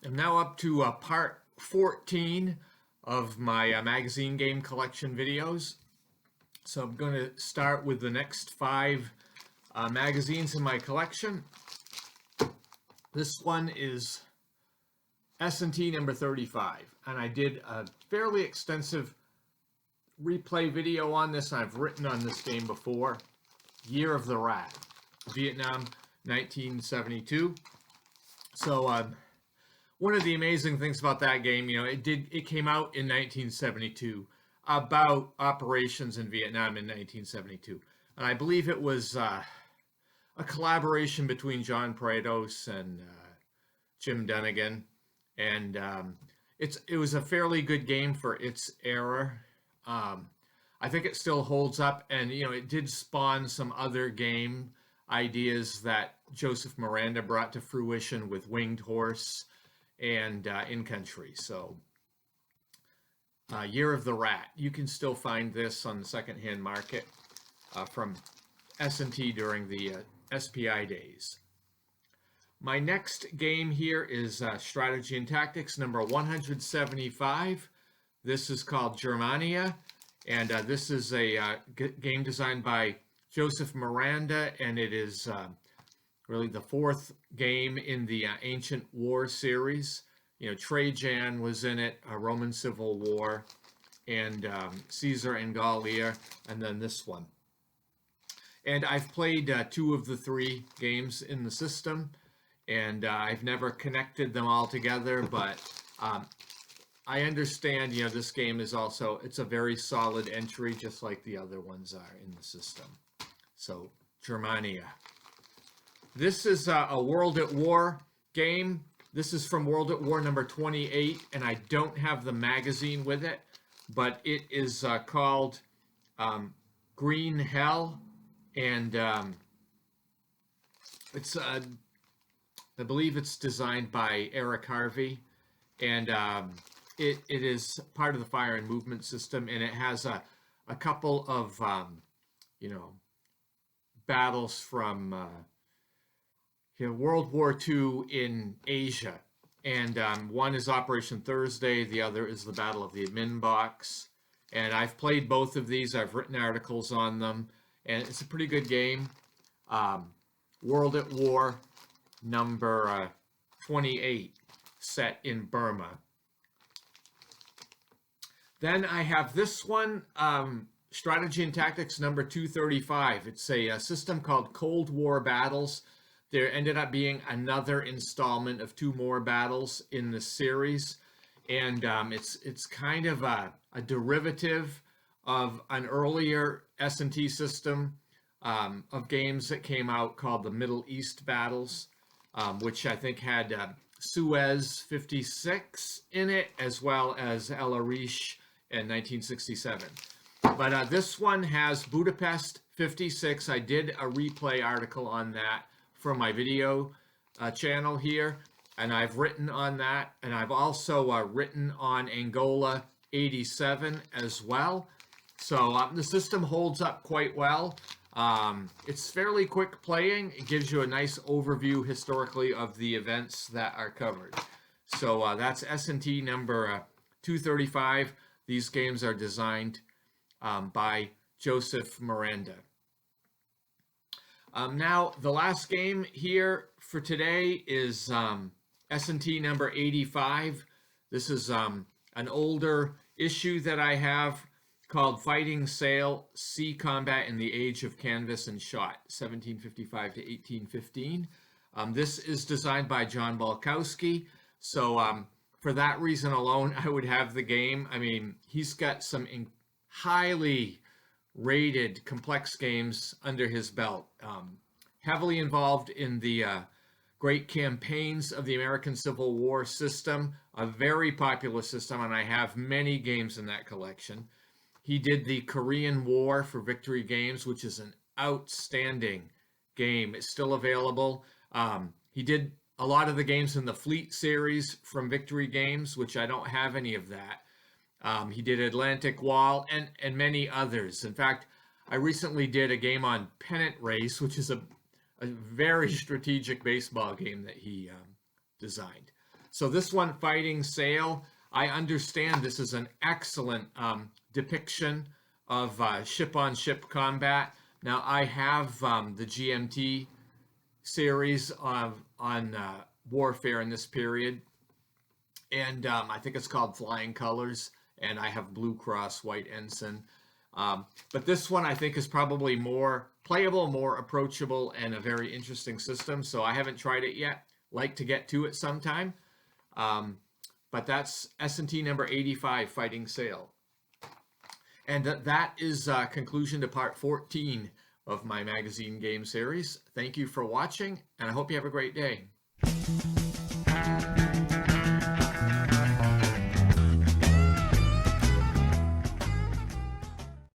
I'm now up to part 14 of my magazine game collection videos. So I'm going to start with the next 5 magazines in my collection. This one is S&T number 35, and I did a fairly extensive replay video on this. I've written on this game before. Year of the Rat, Vietnam, 1972. So one of the amazing things about that game, it came out in 1972 about operations in Vietnam in 1972, and I believe it was a collaboration between John Prados and Jim Dunnigan, and it was a fairly good game for its era. I think it still holds up, and it did spawn some other game ideas that Joseph Miranda brought to fruition with Winged Horse and In Country. So, Year of the Rat. You can still find this on the secondhand market from S&T during the SPI days. My next game here is Strategy and Tactics number 175. This is called Germania, and this is a game designed by Joseph Miranda, and it is really the 4th game in the Ancient War series. Trajan was in it, a Roman Civil War, and Caesar and Gallia, and then this one. And I've played 2 of the 3 games in the system, and I've never connected them all together, but I understand, this game is also, it's a very solid entry, just like the other ones are in the system. So, Germania. This is a World at War game. This is from World at War number 28, and I don't have the magazine with it, but it is called Green Hell, and it's, I believe it's designed by Eric Harvey, and it is part of the Fire and Movement system, and it has a couple of, battles from World War II in Asia. And one is Operation Thursday, the other is the Battle of the Admin Box. And I've played both of these, I've written articles on them, and it's a pretty good game. World at War number 28, set in Burma. Then I have this one, Strategy and Tactics number 235. It's a system called Cold War Battles. There ended up being another installment of 2 more battles in the series, and it's kind of a derivative of an earlier S&T system of games that came out called the Middle East Battles, which I think had Suez 56 in it, as well as El Arish in 1967. But this one has Budapest 56. I did a replay article on that for my video channel here, and I've written on that, and I've also written on Angola 87 as well. So the system holds up quite well. It's fairly quick playing. It gives you a nice overview historically of the events that are covered. So that's S&T number 235. These games are designed by Joseph Miranda. Now, the last game here for today is S&T number 85. This is an older issue that I have called Fighting Sail, Sea Combat in the Age of Canvas and Shot, 1755 to 1815. This is designed by John Balkowski, so for that reason alone, I would have the game. I mean, he's got some highly rated complex games under his belt. Heavily involved in the great campaigns of the American Civil War system, a very popular system, and I have many games in that collection. He did the Korean War for Victory Games, which is an outstanding game. It's still available. He did a lot of the games in the Fleet series from Victory Games, which I don't have any of that. He did Atlantic Wall and many others. In fact, I recently did a game on Pennant Race, which is a very strategic baseball game that he designed. So this one, Fighting Sail, I understand this is an excellent depiction of ship-on-ship combat. Now, I have the GMT series on warfare in this period, and I think it's called Flying Colors, and I have Blue Cross White Ensign. But this one I think is probably more playable, more approachable, and a very interesting system. So I haven't tried it yet. Like to get to it sometime. But that's S&T number 85, Fighting Sail. And that is conclusion to part 14 of my magazine game series. Thank you for watching, and I hope you have a great day.